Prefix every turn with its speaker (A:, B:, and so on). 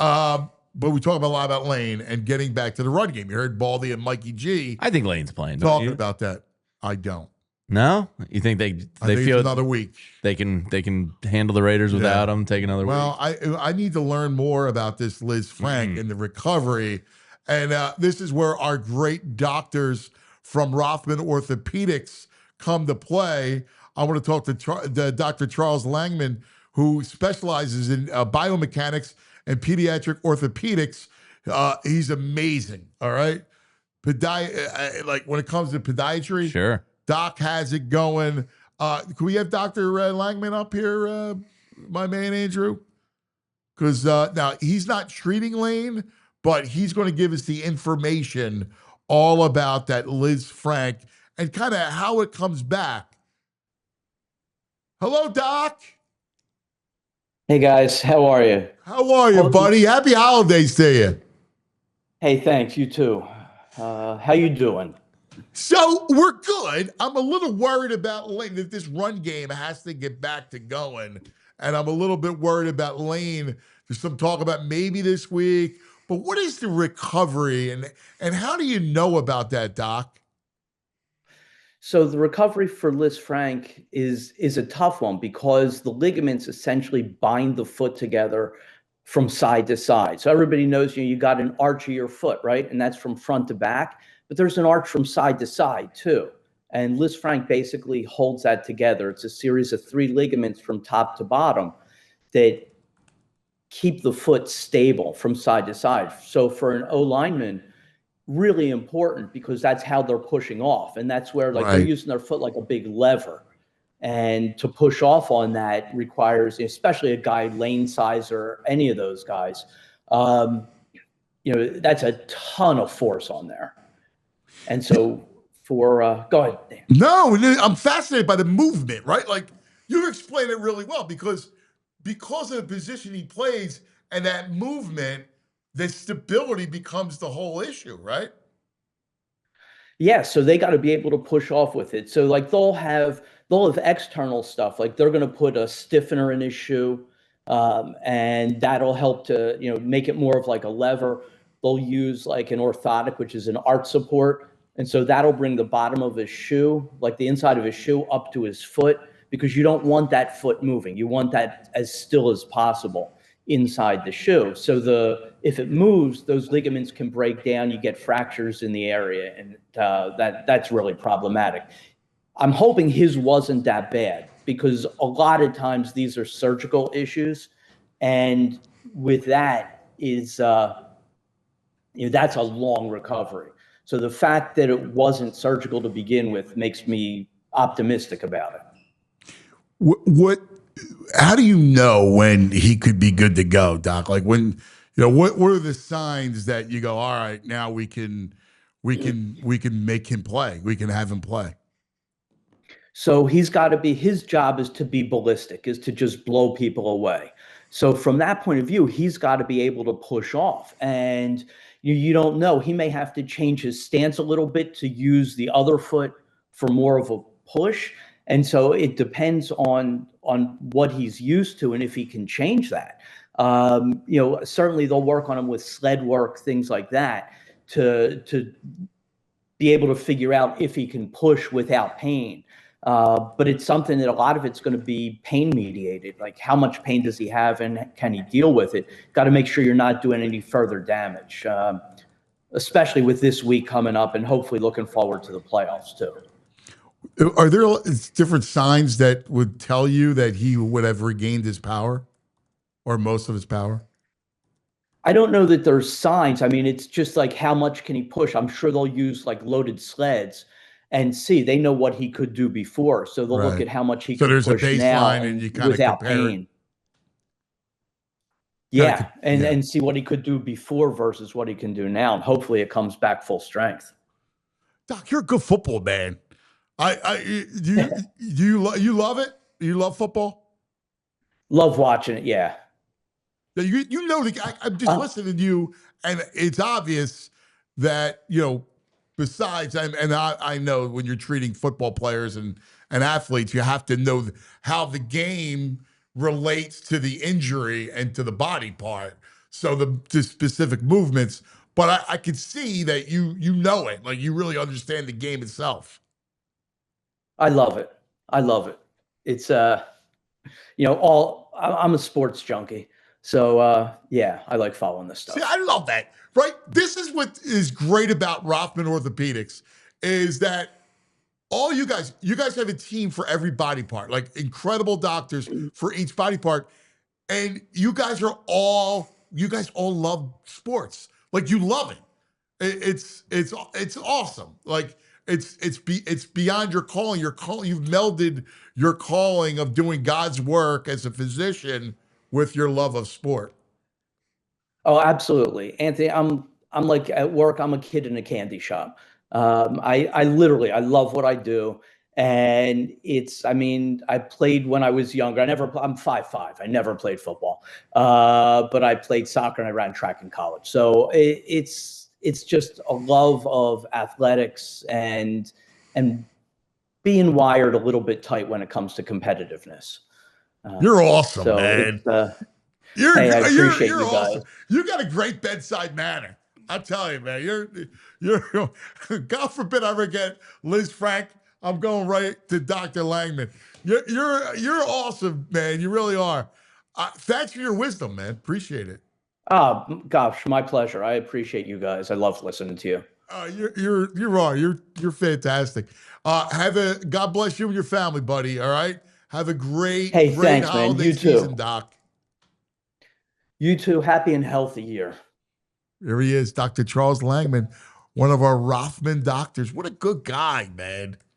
A: But we talk about a lot about Lane and getting back to the run game. You heard Baldy and Mikey G
B: I think Lane's playing. Don't
A: talking
B: you?
A: about that. I don't.
B: No, you think they
A: I think
B: feel
A: it's another week.
B: They can handle the Raiders without them? Take another week.
A: Well, I need to learn more about this Lisfranc and the recovery, and this is where our great doctors from Rothman Orthopaedics come to play. I want to talk to Dr. Charles Langman, who specializes in biomechanics and pediatric orthopedics. He's amazing. All right, like when it comes to podiatry,
B: sure.
A: Doc has it going. Can we have Dr. Langman up here, my man Andrew? Because now he's not treating Lane, but he's going to give us the information all about that Lisfranc and kind of how it comes back. Hello, Doc.
C: Hey, guys. How are you?
A: How are you, buddy? Happy holidays to you.
C: Hey, thanks. You too. How you doing?
A: So we're good. I'm a little worried about Lane, that this run game has to get back to going. And I'm a little bit worried about Lane. There's some talk about maybe this week. But what is the recovery and how do you know about that, Doc?
C: So the recovery for Lisfranc is a tough one because the ligaments essentially bind the foot together from side to side. So everybody knows you got an arch of your foot, right? And that's from front to back. But there's an arch from side to side too. And Lisfranc basically holds that together. It's a series of 3 ligaments from top to bottom that keep the foot stable from side to side. So for an O lineman, really important because that's how they're pushing off. And that's where they're using their foot like a big lever. And to push off on that requires, especially a guy Lane size or any of those guys, that's a ton of force on there. And so go ahead, Dan.
A: No, I'm fascinated by the movement, right? Like you explained it really well because of the position he plays and that movement, the stability becomes the whole issue, right?
C: Yeah, so they got to be able to push off with it. So like they'll have external stuff, like they're going to put a stiffener in his shoe, and that'll help to make it more of like a lever. They'll use like an orthotic, which is an arch support. And so that'll bring the bottom of his shoe, like the inside of his shoe, up to his foot because you don't want that foot moving. You want that as still as possible inside the shoe. So if it moves, those ligaments can break down. You get fractures in the area, and that's really problematic. I'm hoping his wasn't that bad because a lot of times these are surgical issues, and with that is that's a long recovery. So the fact that it wasn't surgical to begin with makes me optimistic about it.
A: How do you know when he could be good to go, Doc? Like when, what are the signs that you go, all right, now we can make him play. We can have him play.
C: So his job is to be ballistic, is to just blow people away. So from that point of view, he's got to be able to push off. And you don't know. He may have to change his stance a little bit to use the other foot for more of a push. And so it depends on what he's used to and if he can change that. Certainly they'll work on him with sled work, things like that, to be able to figure out if he can push without pain. But it's something that a lot of it's going to be pain mediated. Like how much pain does he have and can he deal with it? Got to make sure you're not doing any further damage, especially with this week coming up and hopefully looking forward to the playoffs too.
A: Are there different signs that would tell you that he would have regained his power or most of his power?
C: I don't know that there's signs. I mean, it's just like how much can he push? I'm sure they'll use like loaded sleds and see. They know what he could do before, so they'll look at how much he can push now. So there's a baseline, and you kind of without pain. Yeah, and see what he could do before versus what he can do now, and hopefully it comes back full strength.
A: Doc, you're a good football man. You love it? You love football?
C: Love watching it, yeah.
A: I'm just listening to you, and it's obvious that, besides, and I know when you're treating football players and athletes, you have to know how the game relates to the injury and to the body part. So the specific movements, but I could see that you know it, like you really understand the game itself.
C: I love it. I love it. It's I'm a sports junkie. So yeah, I like following this
A: See,
C: stuff.
A: I love that, right? This is what is great about Rothman Orthopaedics is that all you guys have a team for every body part, like incredible doctors for each body part. And you guys all love sports. Like you love it. It's awesome. Like it's beyond your calling. You've melded your calling of doing God's work as a physician with your love of sport.
C: Oh, absolutely. Anthony, I'm like at work, I'm a kid in a candy shop. I literally I love what I do. And I mean, I played when I was younger. I'm 5'5". I never played football. But I played soccer and I ran track in college. So it's just a love of athletics and being wired a little bit tight when it comes to competitiveness.
A: You're awesome,
C: So
A: man.
C: hey, I appreciate
A: You're
C: you guys.
A: awesome. You got a great bedside manner. I tell you, man. You're God forbid I ever get Lisfranc. I'm going right to Dr. Langman. You're awesome, man. You really are. Thanks for your wisdom, man. Appreciate it.
C: Oh, gosh, my pleasure. I appreciate you guys. I love listening to you.
A: You're fantastic. God bless you and your family, buddy. All right. Have a
C: Hey,
A: great
C: thanks, man.
A: holiday
C: You
A: season,
C: too.
A: Doc.
C: You too. Happy and healthy year.
A: Here he is, Dr. Charles Langman, one of our Rothman doctors. What a good guy, man.